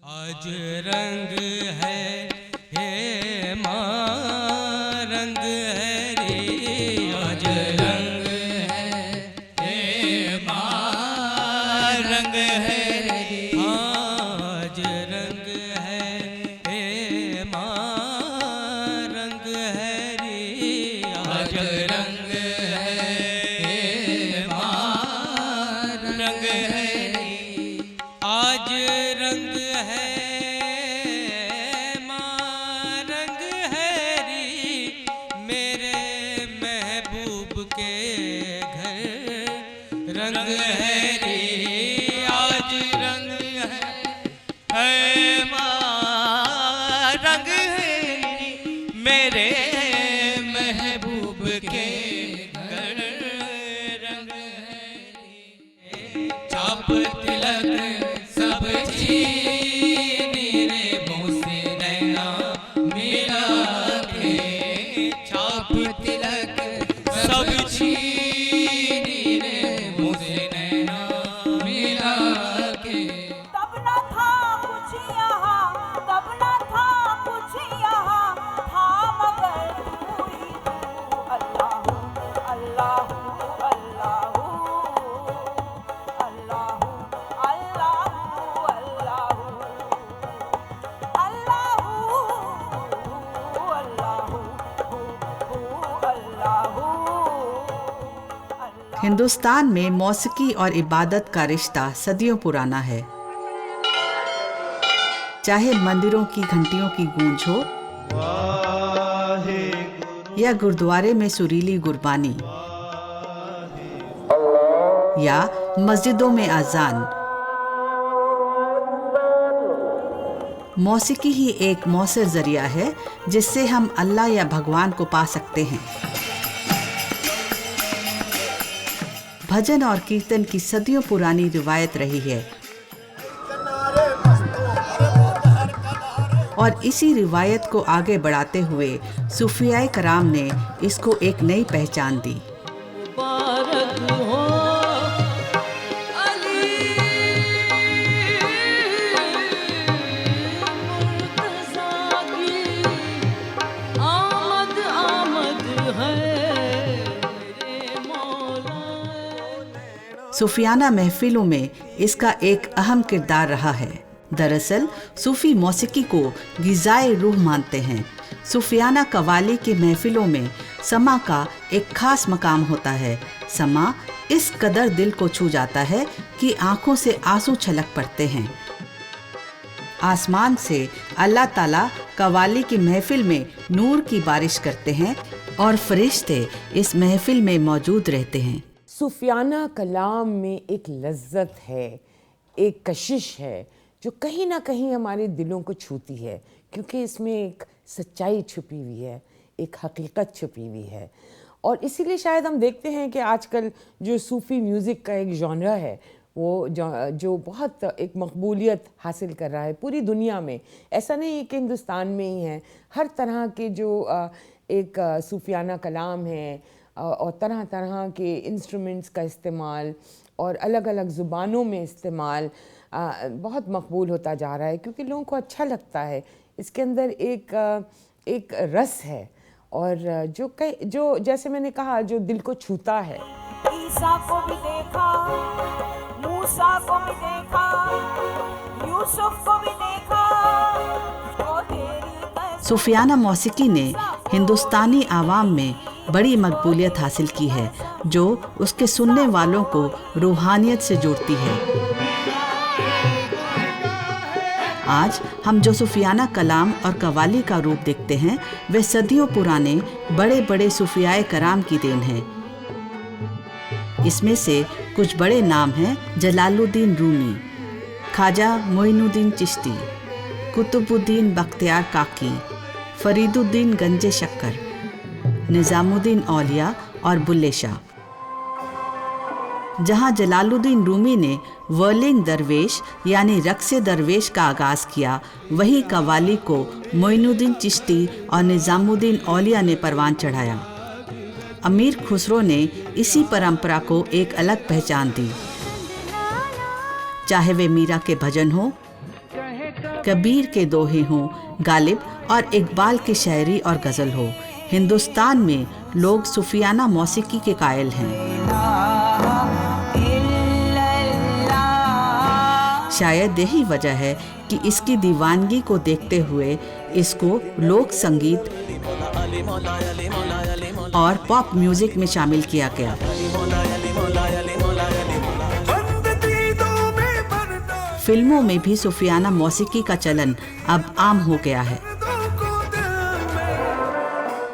आज रंग है हे माँ रंग है रे, आज रंग है हे माँ रंग है रे, आज रंग है हे माँ रंग है रे, आज रंग है हे माँ रंग है रे, आज रंग है माँ रंग है री, मेरे महबूब के घर रंग है री, आज रंग है माँ रंग है री, मेरे महबूब के घर रंग है री, चाप तिलक सब छीनी रे मुँह से नैना मिला के, छाप तिलक सब छीनी रे मुँह से नैना मिला के। तब न था कुछ यहाँ, तब न था कुछ यहाँ, था मगर तू ही तू। अल्लाहू अल्लाहू अल्लाहू अल्लाहू अल्लाहू अल्लाहू अल्लाहू अल्लाहू अल्लाहू। हिंदुस्तान में मौसीकी और इबादत का रिश्ता सदियों पुराना है। चाहे मंदिरों की घंटियों की गूंज हो या गुरुद्वारे में सुरीली गुरबानी या मस्जिदों में अजान, मौसीकी ही एक मौसर जरिया है जिससे हम अल्लाह या भगवान को पा सकते हैं। भजन और कीर्तन की सदियों पुरानी रिवायत रही है और इसी रिवायत को आगे बढ़ाते हुए सूफियाए कराम ने इसको एक नई पहचान दी। सूफियाना महफिलों में इसका एक अहम किरदार रहा है। दरअसल सूफी मौसीकी को गिज़ाए रूह मानते हैं। सूफियाना कवाली की महफिलों में समा का एक खास मकाम होता है। समा इस कदर दिल को छू जाता है कि आंखों से आंसू छलक पड़ते हैं। आसमान से अल्लाह ताला कवाली की महफिल में नूर की बारिश करते हैं और फरिश्ते इस महफिल में मौजूद रहते हैं। सूफियाना कलाम में एक लज्जत है, एक कशिश है जो कहीं ना कहीं हमारे दिलों को छूती है, क्योंकि इसमें एक सच्चाई छुपी हुई है, एक हकीकत छुपी हुई है। और इसीलिए शायद हम देखते हैं कि आजकल जो सूफ़ी म्यूज़िक का एक जॉनरा है वो जो बहुत एक मकबूलियत हासिल कर रहा है पूरी दुनिया में। ऐसा नहीं है कि हिंदुस्तान में ही है, हर तरह के जो एक सूफियाना कलाम है और तरह तरह के इंस्ट्रूमेंट्स का इस्तेमाल और अलग अलग ज़ुबानों में इस्तेमाल बहुत मकबूल होता जा रहा है, क्योंकि लोगों को अच्छा लगता है। इसके अंदर एक रस है और जो जैसे मैंने कहा जो दिल को छूता है। ईसा को भी देखा, मूसा को भी देखा, यूसुफ को भी देखा, वो तेरी सूफियाना मौसीकी ने हिंदुस्तानी आवाम में बड़ी मकबूलियत हासिल की है, जो उसके सुनने वालों को रूहानियत से जोड़ती है। आज हम जो सूफियाना कलाम और कवाली का रूप देखते हैं वे सदियों पुराने बड़े बड़े सूफियाए कराम की देन है। इसमें से कुछ बड़े नाम हैं जलालुद्दीन रूमी, ख्वाजा मोइनुद्दीन चिश्ती, कुतुबुद्दीन बख्तियार काकी, फरीदुद्दीन गंजे शक्कर, निज़ामुद्दीन औलिया और बुल्ले शाह। जहाँ जलालुद्दीन रूमी ने वर्लिंग दरवेश यानी रक्से दरवेश का आगाज़ किया, वहीं कवाली को मोइनुद्दीन चिश्ती और निज़ामुद्दीन औलिया ने परवान चढ़ाया। अमीर खुसरो ने इसी परंपरा को एक अलग पहचान दी। चाहे वे मीरा के भजन हो कबीर के दोहे हों, गालिब और इकबाल की शायरी और गज़ल हो, हिंदुस्तान में लोग सूफियाना मौसीकी के कायल हैं। शायद यही वजह है कि इसकी दीवानगी को देखते हुए इसको लोक संगीत और पॉप म्यूजिक में शामिल किया गया। फिल्मों में भी सूफियाना मौसीकी का चलन अब आम हो गया है।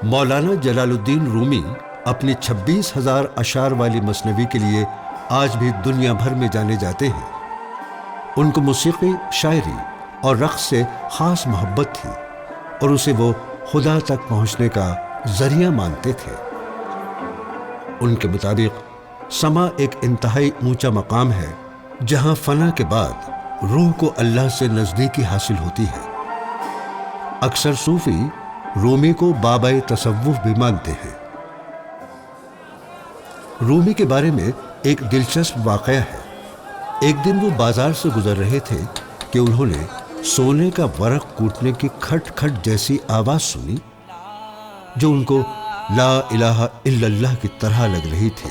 मौलाना जलालुद्दीन रूमी अपनी 26,000 अशार वाली मसनवी के लिए आज भी दुनिया भर में जाने जाते हैं। उनको मौसीकी, शायरी और रक़्स से ख़ास मोहब्बत थी और उसे वो खुदा तक पहुंचने का जरिया मानते थे। उनके मुताबिक समा एक इंतहाई ऊंचा मकाम है जहां फना के बाद रूह को अल्लाह से नज़दीकी हासिल होती है। अक्सर सूफी रूमी को बाबाए तसव्वुफ भी मानते हैं। रूमी के बारे में एक दिलचस्प वाक़या है। एक दिन वो बाजार से गुजर रहे थे कि उन्होंने सोने का वरक कूटने की खट खट जैसी आवाज सुनी जो उनको ला इलाहा इल्लल्लाह की तरह लग रही थी।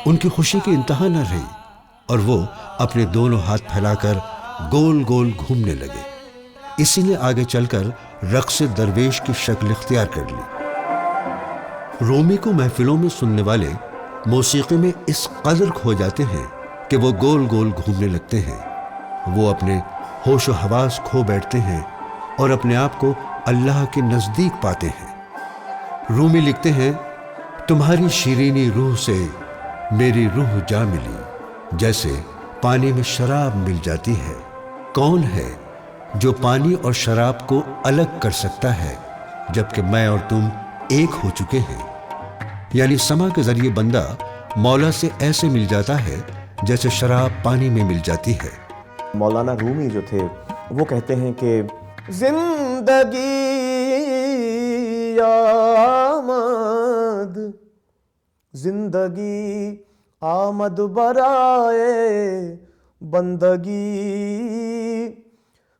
उनकी खुशी की इंतहा न रही और वो अपने दोनों हाथ फैलाकर गोल गोल घूमने लगे। इसी ने आगे चलकर रक़्स दरवेश की शक्ल इख्तियार कर ली। रूमी को महफिलों में सुनने वाले मौसीकी में इस कदर खो जाते हैं कि वो गोल गोल घूमने लगते हैं। वो अपने होश व हवास खो बैठते हैं और अपने आप को अल्लाह के नज़दीक पाते हैं। रूमी लिखते हैं, तुम्हारी शीरीनी रूह से मेरी रूह जा मिली, जैसे पानी में शराब मिल जाती है। कौन है जो पानी और शराब को अलग कर सकता है जबकि मैं और तुम एक हो चुके हैं। यानी समा के जरिए बंदा मौला से ऐसे मिल जाता है जैसे शराब पानी में मिल जाती है। मौलाना रूमी जो थे वो कहते हैं कि जिंदगी आमद, जिंदगी आमद बराए बंदगी,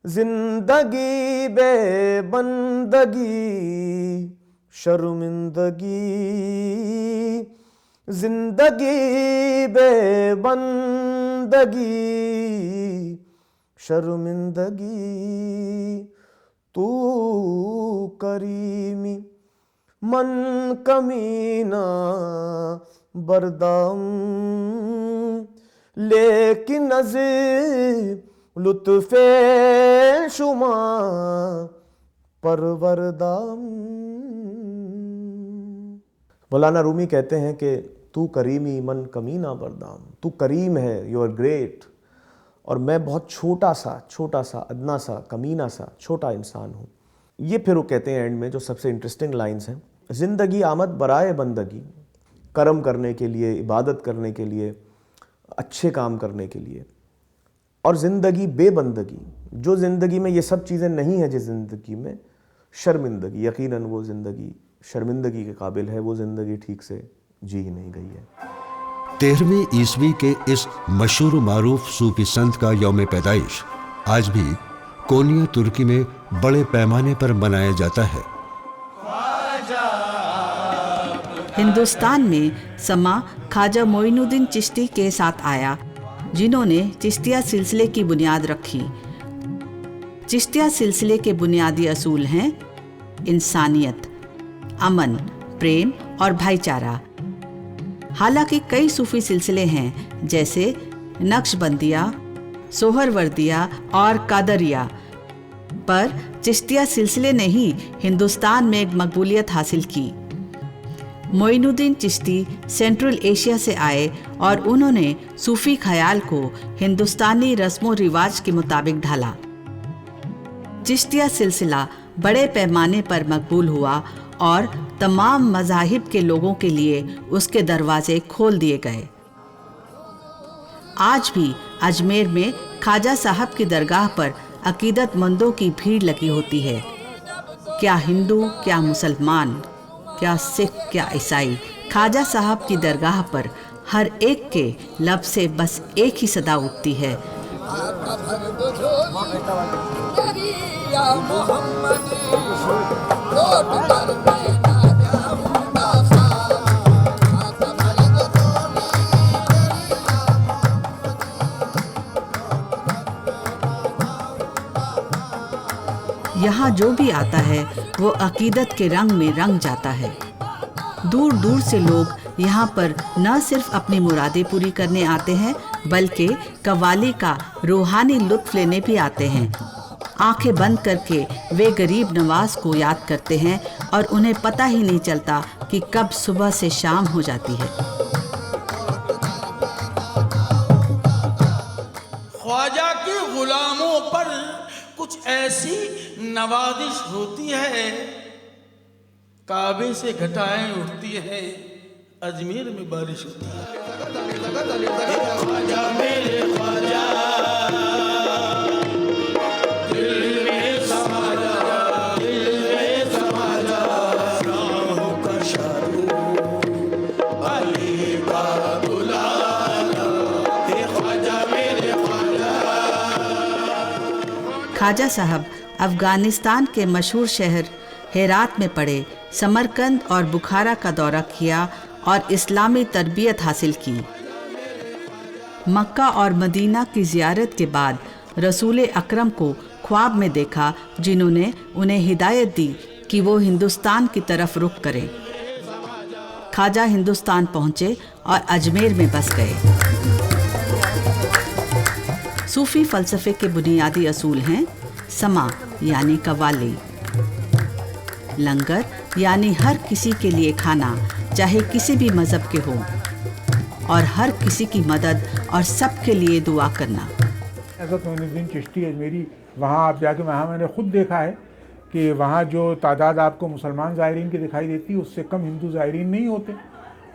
जिंदगी बेबंदगी शर्मिंदगी, जिंदगी बेबंदगी शर्मिंदगी, तू करीमी मन कमीना बरदाम, लेकिन नज़ीर लुत्फ़े शुमा परवरदाम। मौलाना रूमी कहते हैं कि तू करीमी मन कमीना बरदाम, तू करीम है, यू आर ग्रेट, और मैं बहुत छोटा सा अदना सा कमीना सा छोटा इंसान हूँ। ये फिर वो कहते हैं एंड में जो सबसे इंटरेस्टिंग लाइंस हैं, ज़िंदगी आमद बराए बंदगी, कर्म करने के लिए, इबादत करने के लिए, अच्छे काम करने के लिए, और ज़िंदगी बेबंदगी, जो ज़िंदगी में ये सब चीज़ें नहीं हैं, जिस ज़िंदगी में शर्मिंदगी, यकीनन वो ज़िंदगी शर्मिंदगी के काबिल है, वो ज़िंदगी ठीक से जी ही नहीं गई है। 13वीं ईस्वी के इस मशहूर मारूफ सूफी संत का यौम पैदाइश आज भी कोनिया तुर्की में बड़े पैमाने पर मनाया जाता है। हिंदुस्तान में समा ख्वाजा मोइनुद्दीन चिश्ती के साथ आया, जिन्होंने चिश्तिया सिलसिले की बुनियाद रखी। चिश्तिया सिलसिले के बुनियादी असूल हैं इंसानियत, अमन, प्रेम और भाईचारा। हालांकि कई सूफी सिलसिले हैं जैसे नक्शबंदिया, सोहरवर्दिया और कादरिया, पर चिश्तिया सिलसिले ने ही हिंदुस्तान में एक मकबूलियत हासिल की। मोइनुद्दीन चिश्ती सेंट्रल एशिया से आए और उन्होंने सूफी ख्याल को हिंदुस्तानी रस्मों रिवाज के मुताबिक ढाला। चिश्तिया सिलसिला बड़े पैमाने पर मकबूल हुआ और तमाम मज़ाहिब के लोगों के लिए उसके दरवाजे खोल दिए गए। आज भी अजमेर में ख्वाजा साहब की दरगाह पर अकीदतमंदों की भीड़ लगी होती है। क्या हिंदू, क्या मुसलमान, क्या सिख, क्या ईसाई, ख्वाजा साहब की दरगाह पर हर एक के लब से बस एक ही सदा उठती है, यहाँ जो भी आता है वो अकीदत के रंग में रंग जाता है। दूर दूर से लोग यहाँ पर न सिर्फ अपनी मुरादें पूरी करने आते हैं बल्कि कव्वाली का रूहानी लुत्फ लेने भी आते हैं। आंखें बंद करके वे गरीब नवाज को याद करते हैं और उन्हें पता ही नहीं चलता कि कब सुबह से शाम हो जाती है। ख्वाजा के गुलामों पर कुछ ऐसी नवाजिश होती है, काबे से घटाएं उठती है, अजमेर में बारिश होती है। ख्वाजा मेरे ख्वाजा, दिल में समा जा, दिल में समा जा, राहों का शारू, अली का बुलाना, हे ख्वाजा मेरे ख्वाजा। ख्वाजा साहब अफ़गानिस्तान के मशहूर शहर हेरात में पढ़े, समरकंद और बुखारा का दौरा किया और इस्लामी तरबियत हासिल की। मक्का और मदीना की ज़ियारत के बाद रसूल अकरम को ख्वाब में देखा, जिन्होंने उन्हें हिदायत दी कि वो हिंदुस्तान की तरफ रुख करें। ख्वाजा हिंदुस्तान पहुँचे और अजमेर में बस गए। सूफ़ी फ़लसफ़े के बुनियादी असूल हैं समा यानी कव्वाली, लंगर यानी हर किसी के लिए खाना, चाहे किसी भी मज़हब के हो, और हर किसी की मदद और सबके लिए दुआ करना। हज़रत मोइनुद्दीन चिश्ती अजमेरी, वहाँ आप जाके, वहाँ मैंने ख़ुद देखा है कि वहाँ जो तादाद आपको मुसलमान ज़ायरीन की दिखाई देती है उससे कम हिंदू ज़ायरीन नहीं होते,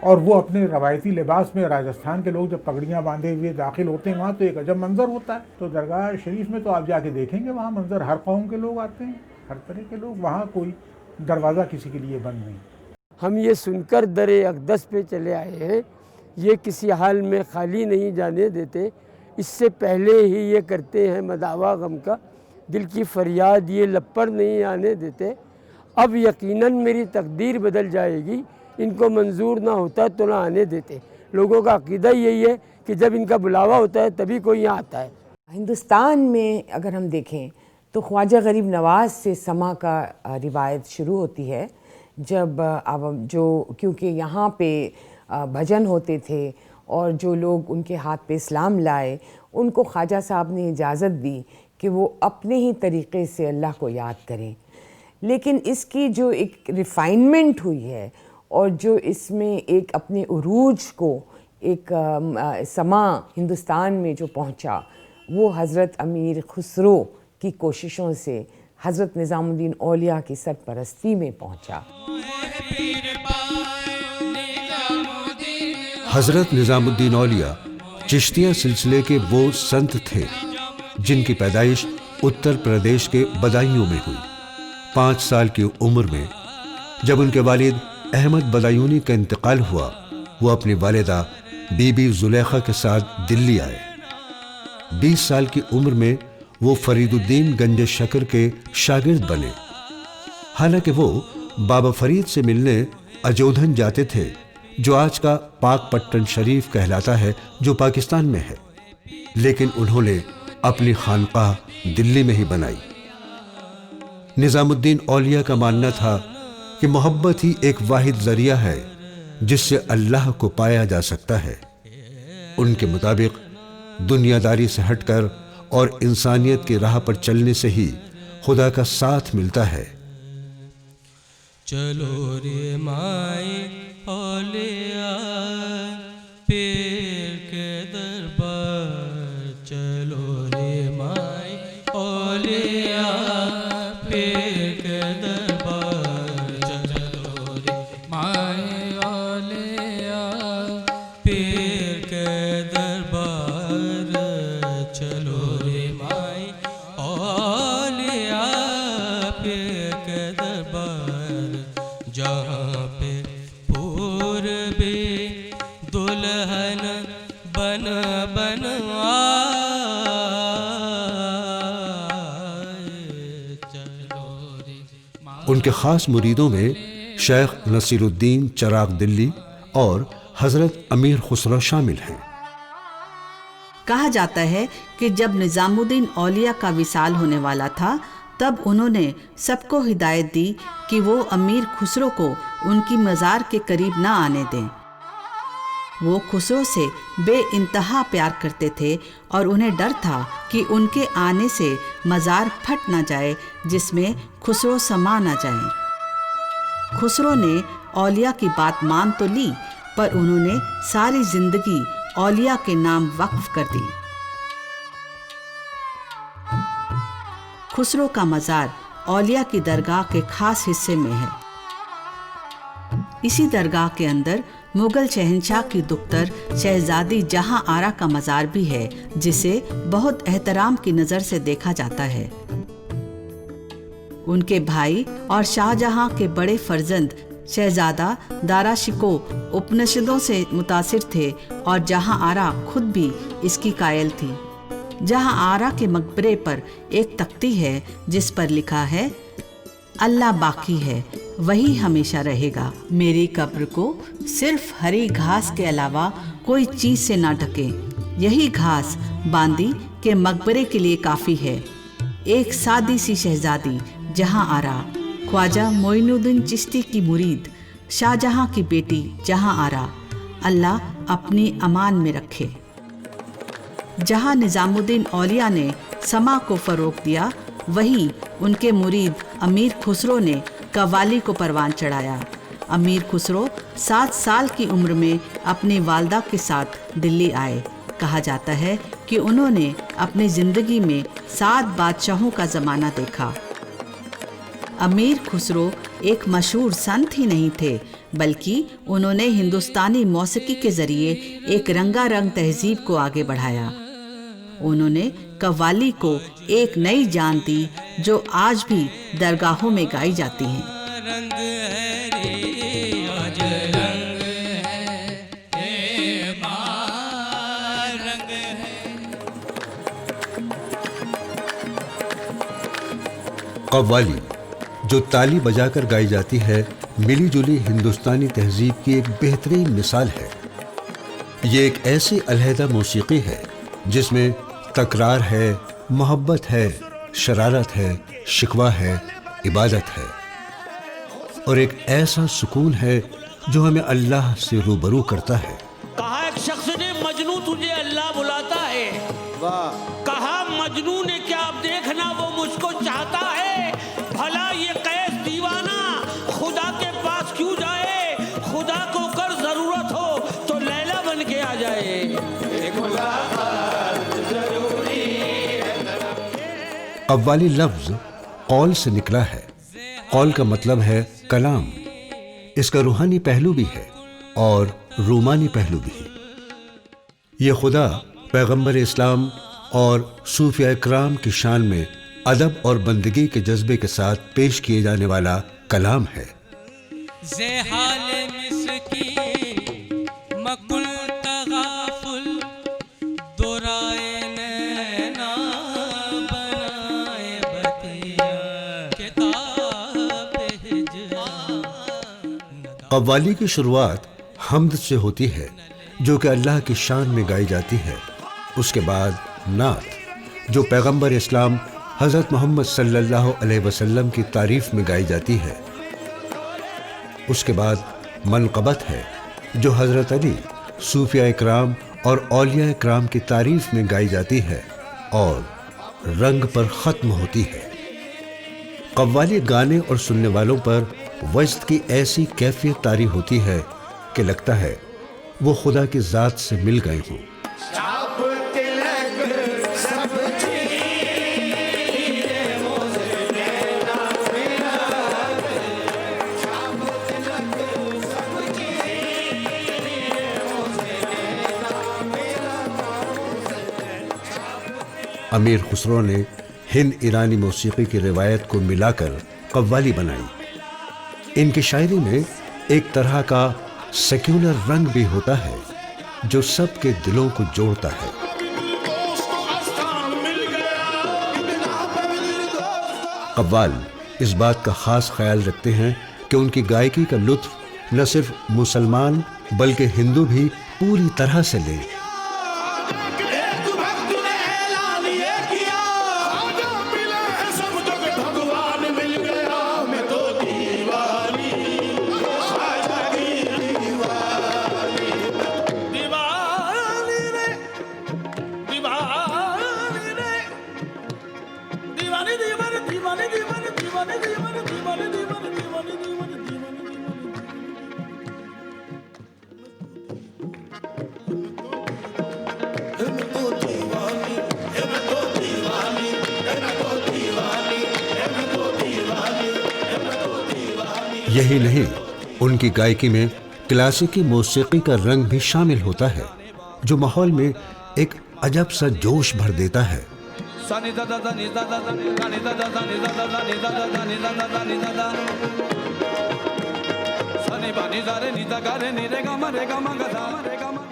और वो अपने रवायती लिबास में, राजस्थान के लोग जब पगड़ियाँ बांधे हुए दाखिल होते हैं वहाँ तो एक अजब मंज़र होता है। तो दरगाह शरीफ में तो आप जाके देखेंगे वहाँ मंज़र, हर कौम के लोग आते हैं, हर तरह के लोग, वहाँ कोई दरवाज़ा किसी के लिए बंद नहीं। हम ये सुनकर दरे अक़दस पे चले आए हैं, ये किसी हाल में खाली नहीं जाने देते, इससे पहले ही ये करते हैं मदावा गम का, दिल की फरियाद ये लब पर नहीं आने देते। अब यकीनन मेरी तकदीर बदल जाएगी, इनको मंजूर ना होता तो ना आने देते। लोगों का अक़ीदा यही है कि जब इनका बुलावा होता है तभी कोई यहाँ आता है। हिंदुस्तान में अगर हम देखें तो ख्वाजा गरीब नवाज़ से समा का रिवायत शुरू होती है, जब अब जो, क्योंकि यहाँ पे भजन होते थे और जो लोग उनके हाथ पे इस्लाम लाए उनको ख्वाजा साहब ने इजाज़त दी कि वो अपने ही तरीक़े से अल्लाह को याद करें। लेकिन इसकी जो एक रिफ़ाइनमेंट हुई है और जो इसमें एक अपने उरूज को एक समा हिंदुस्तान में जो पहुंचा, वो हज़रत अमीर खुसरो की कोशिशों से हज़रत निज़ामुद्दीन औलिया की सरपरस्ती में पहुंचा। हज़रत निज़ामुद्दीन औलिया चिश्तिया सिलसिले के वो संत थे जिनकी पैदाइश उत्तर प्रदेश के बदायूं में हुई। 5 साल की उम्र में जब उनके वालिद अहमद बदायूनी का इंतकाल हुआ, वो अपनी वालिदा बीबी जुलेखा के साथ दिल्ली आए। 20 साल की उम्र में वो फरीदुद्दीन गंज शकर के शागिर्द बने। हालांकि वो बाबा फरीद से मिलने अजोधन जाते थे, जो आज का पाकपट्टन शरीफ कहलाता है, जो पाकिस्तान में है, लेकिन उन्होंने अपनी खानकाह दिल्ली में ही बनाई। निज़ामुद्दीन औलिया का मानना था कि मोहब्बत ही एक वाहिद जरिया है जिससे अल्लाह को पाया जा सकता है। उनके मुताबिक दुनियादारी से हटकर और इंसानियत की राह पर चलने से ही खुदा का साथ मिलता है। चलो रे माए औलिया पीर के दरबार, चलो रे माए औलिया पीर के दरबार, चलो रे माए औलिया पीर के दरबार, चलो रे माए औलिया पीर के दरबार, जहाँ पे पूर्वी दुल्हन उनके ख़ास मुरीदों में शेख नसीरुद्दीन चिराग दिल्ली और हज़रत अमीर खुसरो शामिल हैं। कहा जाता है कि जब निज़ामुद्दीन औलिया का विसाल होने वाला था, तब उन्होंने सबको हिदायत दी कि वो अमीर खुसरो को उनकी मज़ार के करीब ना आने दें। वो खुसरो से बेइंतहा प्यार करते थे और उन्हें डर था कि उनके आने से मज़ार फट ना जाए, जिसमें खुसरो समा ना जाए। खुसरो ने औलिया की बात मान तो ली, पर उन्होंने सारी जिंदगी औलिया के नाम वक्फ कर दी। खुसरो का मज़ार औलिया की दरगाह के खास हिस्से में है। इसी दरगाह के अंदर मुगल शहंशाह की दुख्तर शहजादी जहां आरा का मज़ार भी है, जिसे बहुत एहतराम की नज़र से देखा जाता है। उनके भाई और शाहजहां के बड़े फर्जंद शहजादा दारा शिको उपनिषदों से मुतासिर थे और जहां आरा खुद भी इसकी कायल थी। जहां आरा के मकबरे पर एक तख्ती है जिस पर लिखा है, अल्लाह बाकी है, वही हमेशा रहेगा। मेरी कब्र को सिर्फ हरी घास के अलावा कोई चीज से ना ढके। यही घास बांदी के मकबरे के लिए काफी है। एक सादी सी शहजादी जहां आरा, ख्वाजा मोइनुद्दीन चिश्ती की मुरीद, शाहजहां की बेटी जहां आरा, अल्लाह अपनी अमान में रखे। जहां निज़ामुद्दीन औलिया ने समा को फ़रोग़ दिया, वहीं उनके मुरीद अमीर खुसरो ने कव्वाली को परवान चढ़ाया। अमीर खुसरो 7 साल की उम्र में अपनी वालदा के साथ दिल्ली आए। कहा जाता है कि उन्होंने अपनी ज़िंदगी में 7 बादशाहों का ज़माना देखा। अमीर खुसरो एक मशहूर संत ही नहीं थे, बल्कि उन्होंने हिंदुस्तानी मौसीकी के ज़रिए एक रंगारंग तहजीब को आगे बढ़ाया। उन्होंने कव्वाली को एक नई जान दी, जो आज भी दरगाहों में गाई जाती हैं। रंग है रे, आज रंग है माँ, रंग है। कव्वाली जो ताली बजाकर गाई जाती है, मिली जुली हिंदुस्तानी तहजीब की एक बेहतरीन मिसाल है। ये एक ऐसी अलहदा मौसीकी है जिसमें तकरार है, मोहब्बत है, शरारत है, शिकवा है, इबादत है, और एक ऐसा सुकून है जो हमें अल्लाह से रूबरू करता है। कहा एक शख्स ने, मजनू तुझे अल्लाह बुलाता है। कहा मजनू ने, क्या अब देखना वो मुझको चाहता है। भला ये कैस दीवाना खुदा के पास क्यों जाए। खुदा को कर जरूरत हो तो लैला बन के आ जाए। कव्वाली लफ्ज कौल से निकला है। कौल का मतलब है कलाम। इसका रूहानी पहलू भी है और रूमानी पहलू भी। ये खुदा, पैगंबर इस्लाम और सूफिया इकराम की शान में अदब और बंदगी के जज्बे के साथ पेश किए जाने वाला कलाम है। कव्वाली की शुरुआत हम्द से होती है, जो कि अल्लाह की शान में गाई जाती है। उसके बाद नात, जो पैगंबर इस्लाम हज़रत मोहम्मद सल्लल्लाहु अलैहि वसल्लम की तारीफ में गाई जाती है। उसके बाद मनक़बत है, जो हज़रत अली, सूफिया इकराम और औलिया इकराम की तारीफ में गाई जाती है और रंग पर ख़त्म होती है। कव्वाली गाने और सुनने वालों पर वजद की ऐसी कैफियत तारी होती है कि लगता है वो खुदा की ज़ात से मिल गए हों। अमीर खुसरो ने हिंद ईरानी मौसीकी की रिवायत को मिलाकर कव्वाली बनाई। इनकी शायरी में एक तरह का सेक्युलर रंग भी होता है जो सबके दिलों को जोड़ता है। कव्वाल इस बात का खास ख्याल रखते हैं कि उनकी गायकी का लुत्फ न सिर्फ मुसलमान बल्कि हिंदू भी पूरी तरह से लें। यही नहीं, उनकी गायकी में क्लासिकी मौसीकी का रंग भी शामिल होता है, जो माहौल में एक अजब सा जोश भर देता है।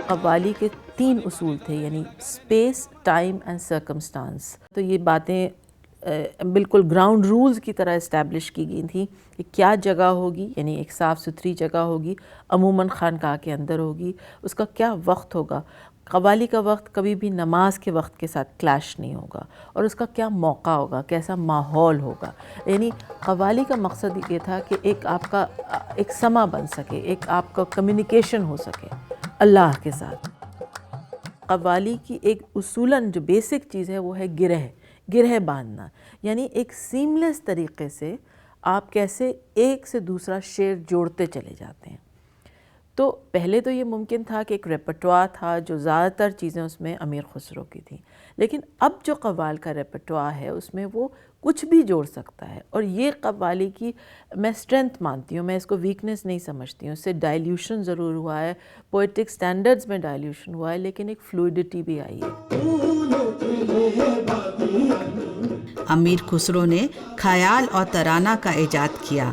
कव्वाली के 3 उसूल थे, यानी स्पेस, टाइम एंड सर्कमस्टांस। तो ये बातें बिल्कुल ग्राउंड रूल्स की तरह इस्टेब्लिश की गई थी कि क्या जगह होगी, यानी एक साफ़ सुथरी जगह होगी, अमूमन खानकाह के अंदर होगी, उसका क्या वक्त होगा, कव्वाली का वक्त कभी भी नमाज के वक्त के साथ क्लैश नहीं होगा, और उसका क्या मौका होगा, कैसा माहौल होगा। यानी कव्वाली का मकसद ये था कि एक आपका एक समा बन सके, एक आपका कम्युनिकेशन हो सके अल्लाह के साथ। कव्वाली की एक उसूलन जो बेसिक चीज़ है वो है गिरह बांधना, यानी एक सीमलेस तरीक़े से आप कैसे एक से दूसरा शेर जोड़ते चले जाते हैं। तो पहले तो ये मुमकिन था कि एक रेपर्टोर था जो ज़्यादातर चीज़ें उसमें अमीर खुसरो की थी, लेकिन अब जो कव्वाल का रेपर्टोर है उसमें वो कुछ भी जोड़ सकता है, और ये कव्वाली की मैं स्ट्रेंथ मानती हूँ, मैं इसको वीकनेस नहीं समझती हूँ। इससे डाइल्यूशन ज़रूर हुआ है, पोइटिक स्टैंडर्ड्स में डाइल्यूशन हुआ है, लेकिन एक फ्लूइडिटी भी आई है। अमीर खुसरो ने ख्याल और तराना का इजाद किया।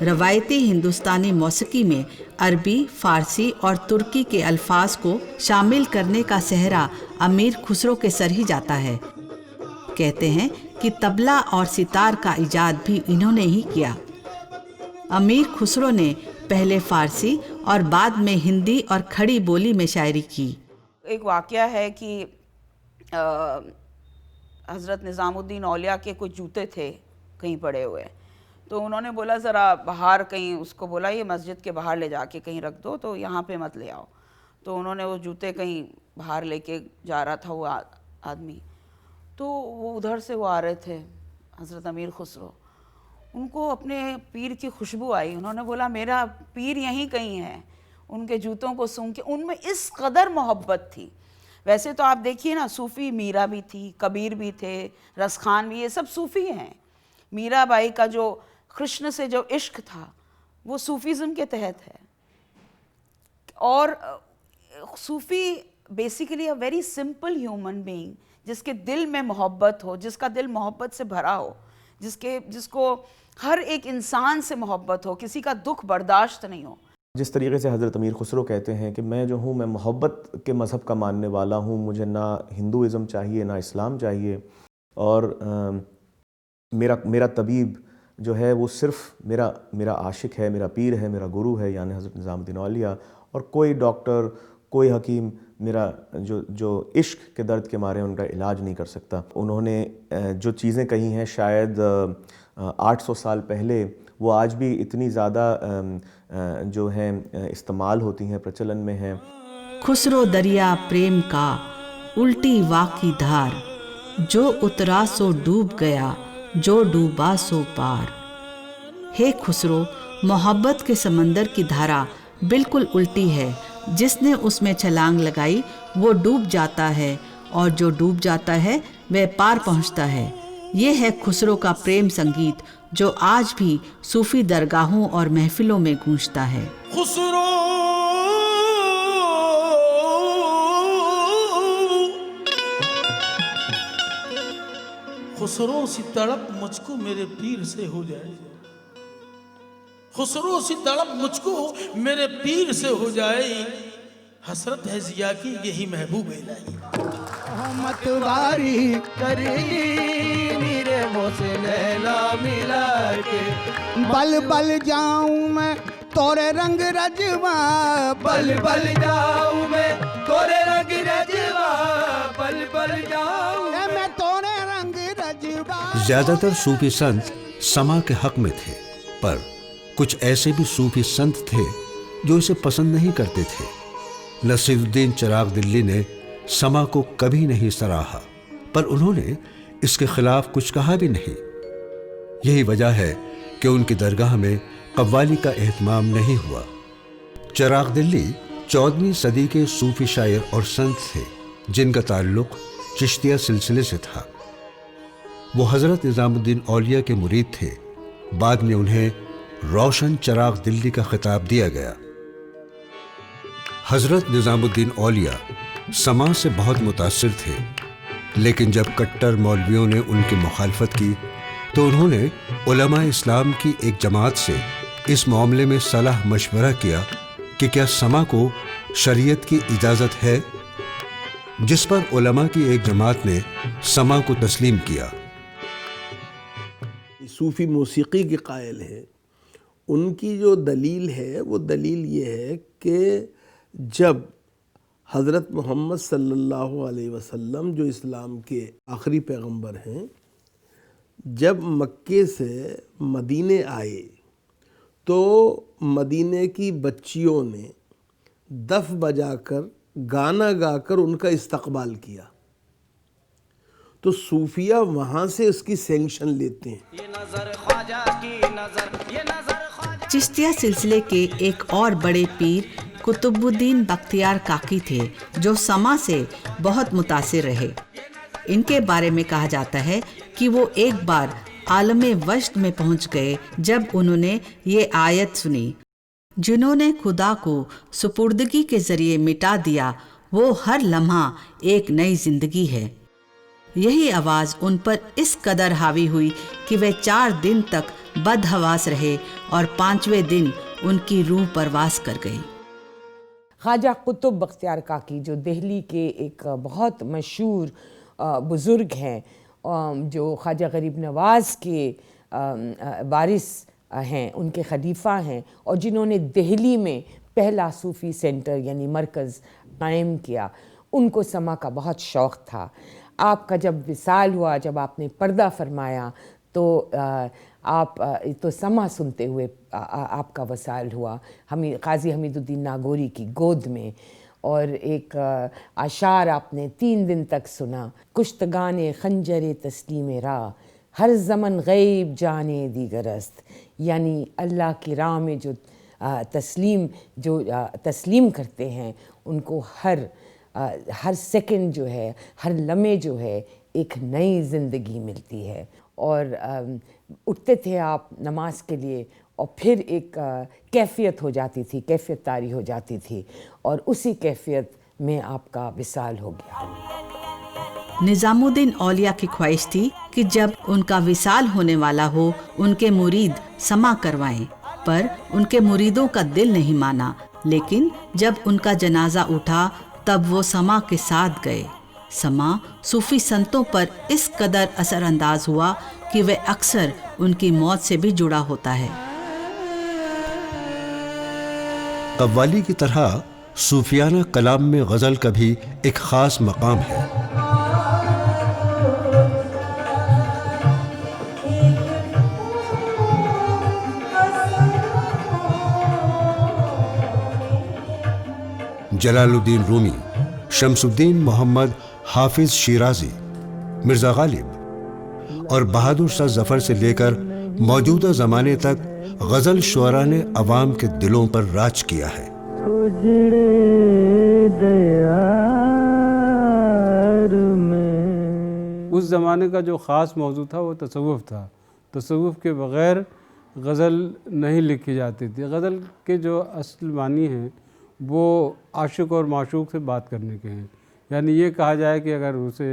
रवायती हिंदुस्तानी मौसीकी में अरबी, फ़ारसी और तुर्की के अल्फाज को शामिल करने का सहरा अमीर खुसरो के सर ही जाता है। कहते हैं कि तबला और सितार का इजाद भी इन्होंने ही किया। अमीर खुसरो ने पहले फ़ारसी और बाद में हिंदी और खड़ी बोली में शायरी की। एक वाक़या है कि हज़रत निज़ामुद्दीन औलिया के कुछ जूते थे कहीं पड़े हुए, तो उन्होंने बोला ज़रा बाहर कहीं, उसको बोला ये मस्जिद के बाहर ले जाके कहीं रख दो, तो यहाँ पे मत ले आओ। तो उन्होंने वो जूते कहीं बाहर लेके जा रहा था वो आदमी, तो वो उधर से वो आ रहे थे हज़रत अमीर खुसरो, उनको अपने पीर की खुशबू आई। उन्होंने बोला मेरा पीर यहीं कहीं है। उनके जूतों को सूंघ के उनमें इस कदर मोहब्बत थी। वैसे तो आप देखिए ना, सूफ़ी मीरा भी थी, कबीर भी थे, रसखान भी, ये सब सूफ़ी हैं। मीरा बाई का जो कृष्ण से जो इश्क था वो सूफ़ीज़म के तहत है। और Sufi basically a very simple human being, जिसके दिल में मोहब्बत हो, जिसका दिल मोहब्बत से भरा हो, जिसको हर एक इंसान से मोहब्बत हो, किसी का दुख बर्दाश्त नहीं हो। जिस तरीके से हज़रत अमीर खुसरो कहते हैं कि मैं जो हूँ, मैं मोहब्बत के मज़हब का मानने वाला हूँ, मुझे ना हिंदुइज़म चाहिए ना इस्लाम चाहिए, और मेरा तबीब जो है वो सिर्फ़ मेरा आशिक है, मेरा पीर है, मेरा गुरु है, यानी हज़रत निज़ामुद्दीन औलिया, और कोई डॉक्टर, कोई हकीम मेरा जो इश्क के दर्द के मारे उनका इलाज नहीं कर सकता। उन्होंने जो चीज़ें कही हैं शायद 800 साल पहले, वो आज भी इतनी ज़्यादा जो हैं इस्तेमाल होती हैं, प्रचलन में हैं। खुसरो दरिया प्रेम का उल्टी वाकी धार, जो उतरा सो डूब गया, जो डूबा सो पार। हे खुसरो, मोहब्बत के समंदर की धारा बिल्कुल उल्टी है। जिसने उसमें छलांग लगाई वो डूब जाता है, और जो डूब जाता है वह पार पहुंचता है। ये है खुसरो का प्रेम संगीत, जो आज भी सूफी दरगाहों और महफिलों में गूंजता है। खुसरो सी तड़प मुझको मेरे पीर से हो जाए, खुसरो सी तड़प मुझको मेरे पीर से हो जाए, हसरत है जिया की यही महबूब इलाही। मतवारी करी मेरे मोसे नैना मिला के, बल बल जाऊं मैं तोरे रंग रजवा, बल बल जाऊं मैं तोरे रंग रजवा, बल बल जाऊं मैं तोरे रंग रजवा। ज्यादातर सूफी संत समा के हक में थे, पर कुछ ऐसे भी सूफी संत थे जो इसे पसंद नहीं करते थे। नसीरुद्दीन चिराग दिल्ली ने समा को कभी नहीं सराहा, पर उन्होंने इसके खिलाफ कुछ कहा भी नहीं। यही वजह है कि उनकी दरगाह में कव्वाली का एहतमाम नहीं हुआ। चिराग दिल्ली 14वीं सदी के सूफी शायर और संत थे जिनका ताल्लुक चिश्तिया सिलसिले से था। वो हजरत निजामुद्दीन औलिया के मुरीद थे। बाद में उन्हें रोशन चिराग दिल्ली का खिताब दिया गया। हजरत निजामुद्दीन औलिया समा से बहुत मुतासिर थे, लेकिन जब कट्टर मौलवियों ने उनकी मुखालफत की तो उन्होंने उलमा इस्लाम की एक जमात से इस मामले में सलाह मशवरा किया कि क्या समा को शरीयत की इजाज़त है, जिस पर उलमा की एक जमात ने समा को तस्लीम किया। सूफ़ी मौसीकी के कायल हैं, उनकी जो दलील है वो दलील ये है कि जब हज़रत मोहम्मद सल्लल्लाहु अलैहि वसल्लम जो इस्लाम के आखिरी पैगंबर हैं, जब मक्के से मदीने आए तो मदीने की बच्चियों ने दफ बजाकर गाना गाकर उनका इस्तकबाल किया, तो सूफिया वहाँ से उसकी सैंक्शन लेते हैं। चिश्तिया सिलसिले के एक और बड़े पीर कुतुबुद्दीन बख्तियार काकी थे जो समा से बहुत मुतासिर रहे। इनके बारे में कहा जाता है कि वो एक बार आलमे वश्त में पहुंच गए जब उन्होंने ये आयत सुनी, जिन्होंने खुदा को सुपुर्दगी के जरिए मिटा दिया वो हर लम्हा एक नई जिंदगी है। यही आवाज़ उन पर इस कदर हावी हुई कि वे 4 दिन तक बदहवास रहे और 5वें दिन उनकी रूह परवास कर गई। ख्वाजा कुतुब बख्तियार काकी जो दिल्ली के एक बहुत मशहूर बुज़ुर्ग हैं, जो ख्वाजा गरीब नवाज़ के वारिस हैं, उनके खलीफा हैं, और जिन्होंने दिल्ली में पहला सूफ़ी सेंटर यानी मरकज़ कायम किया, उनको समा का बहुत शौक़ था। आपका जब विसाल हुआ, जब आपने पर्दा फरमाया, तो आप तो समा सुनते हुए आपका वसाल हुआ काजी हमीदुद्दीन नागौरी की गोद में, और एक आशार आपने 3 दिन तक सुना, कुश्तगाने खंजरे तस्लीम रा हर ज़मन गैब जाने दीगरस्त, यानी अल्लाह की राह में जो तस्लीम करते हैं उनको हर सेकंड जो है, हर लम्हे जो है, एक नई ज़िंदगी मिलती है। और उठते थे आप नमाज के लिए और फिर एक कैफियत हो जाती थी, कैफियत तारी हो जाती थी, और उसी कैफियत में आपका विसाल हो गया। निज़ामुद्दीन औलिया की ख्वाहिश थी कि जब उनका विसाल होने वाला हो उनके मुरीद समा करवाएं, पर उनके मुरीदों का दिल नहीं माना। लेकिन जब उनका जनाजा उठा तब वो समा के साथ गए। समा सूफी संतों पर इस कदर असरअंदाज हुआ कि वह अक्सर उनकी मौत से भी जुड़ा होता है। कव्वाली की तरह सूफियाना कलाम में गज़ल का भी एक ख़ास मकाम है। जलालुद्दीन रूमी, शमसुद्दीन मोहम्मद हाफिज शिराजी, मिर्ज़ा गालिब और बहादुर शाह जफ़र से लेकर मौजूदा ज़माने तक गज़ल शुअरा ने अवाम के दिलों पर राज किया है। उस ज़माने का जो ख़ास मौजू था वो तसव्वुफ़ था। तसव्वुफ़ के बग़ैर गज़ल नहीं लिखी जाती थी। गज़ल के जो असल मानी हैं वो आशिक़ और माशूक़ से बात करने के हैं। यानी ये कहा जाए कि अगर उसे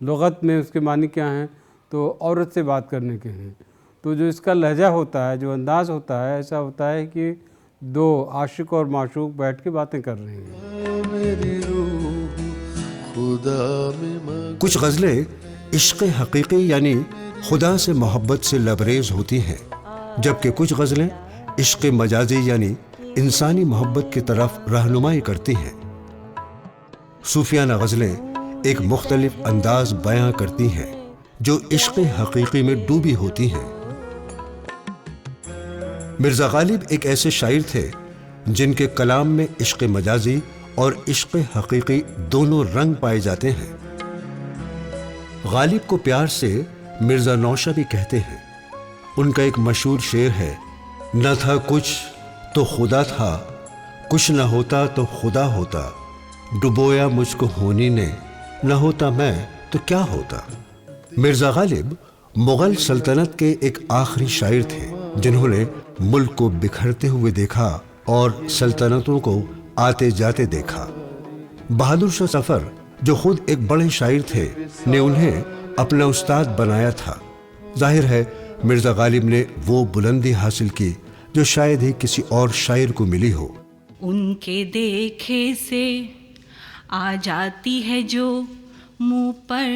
लुग़त में उसके मानी क्या हैं तो औरत से बात करने के हैं। तो जो इसका लहजा होता है, जो अंदाज़ होता है, ऐसा होता है कि दो आशिक और माशूक बैठ के बातें कर रहे हैं। कुछ गज़लें इश्क़ हकीकी यानी खुदा से मोहब्बत से लबरेज होती हैं, जबकि कुछ गज़लें इश्क़ मजाजी यानी इंसानी मोहब्बत की तरफ रहनुमाई करती हैं। सूफियाना गज़लें एक मुख्तलिफ अंदाज बयां करती हैं जो इश्क़ हकीकी में डूबी होती हैं। मिर्ज़ा गालिब एक ऐसे शायर थे जिनके कलाम में इश्क़ मजाजी और इश्क़ हकीकी दोनों रंग पाए जाते हैं। गालिब को प्यार से मिर्ज़ा नौशा भी कहते हैं। उनका एक मशहूर शेर है, न था कुछ तो खुदा था, कुछ न होता तो खुदा होता, डुबोया मुझको होनी ने, न होता मैं तो क्या होता। मिर्ज़ा गालिब मुग़ल सल्तनत के एक आखिरी शायर थे जिन्होंने मुल्क को बिखरते हुए देखा और सल्तनतों को आते जाते देखा। बहादुर शाह ज़फ़र, जो खुद एक बड़े शायर थे, ने उन्हें अपना उस्ताद बनाया था। जाहिर है मिर्ज़ा गालिब ने वो बुलंदी हासिल की जो शायद ही किसी और शायर को मिली हो। उनके देखे से आ जाती है जो मुँह पर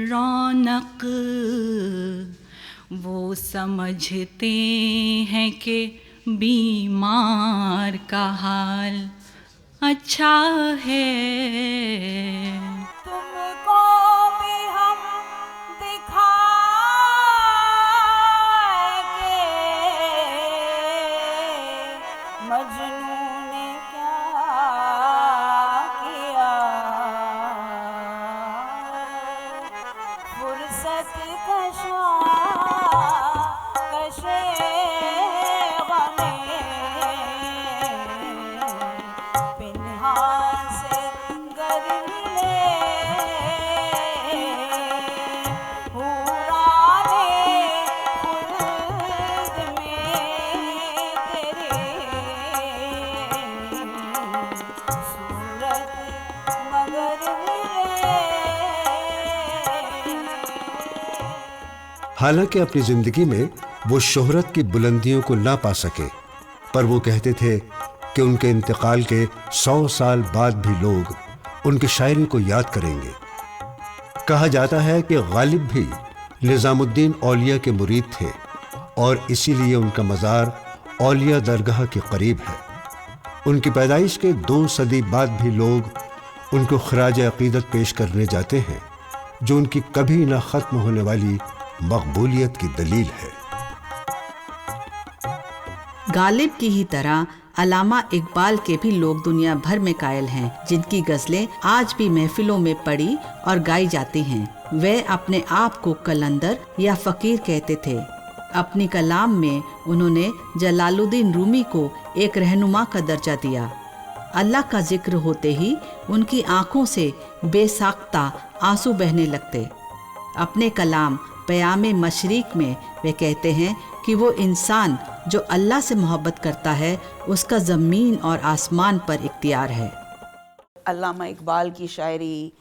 रौनक, वो समझते हैं कि बीमार का हाल अच्छा है। तुमको भी हम दिखाएंगे, मजनू ने क्या किया, फुर्सत कशा कशे गमे, पिन्हान से गर मिले, हुराने खुल्द में तेरे, सूरत मगर मिले। हालांकि अपनी जिंदगी में वो शोहरत की बुलंदियों को ना पा सके, पर वो कहते थे कि उनके इंतकाल के 100 साल बाद भी लोग उनकी शायरी को याद करेंगे। कहा जाता है कि गालिब भी निज़ामुद्दीन औलिया के मुरीद थे और इसीलिए उनका मज़ार औलिया दरगाह के करीब है। उनकी पैदाइश के 2 सदी बाद भी लोग उनको खराज अक़ीदत पेश करने जाते हैं, जो उनकी कभी ना ख़त्म होने वाली मकबूलियत की दलील है। गालिब की ही तरह अलामा इकबाल के भी लोग दुनिया भर में कायल हैं, जिनकी गज़लें आज भी महफिलों में पढ़ी और गाई जाती हैं। वे अपने आप को कलंदर या फ़कीर कहते थे। अपनी कलाम में उन्होंने जलालुद्दीन रूमी को एक रहनुमा का दर्जा दिया। अल्लाह का जिक्र होते ही उनकी आंखों से बेसाख्ता आंसू बहने लगते। अपने कलाम क़याम मशरिक़ में वे कहते हैं कि वो इंसान जो अल्लाह से मोहब्बत करता है उसका ज़मीन और आसमान पर इख्तियार है। अल्लामा इकबाल की शायरी,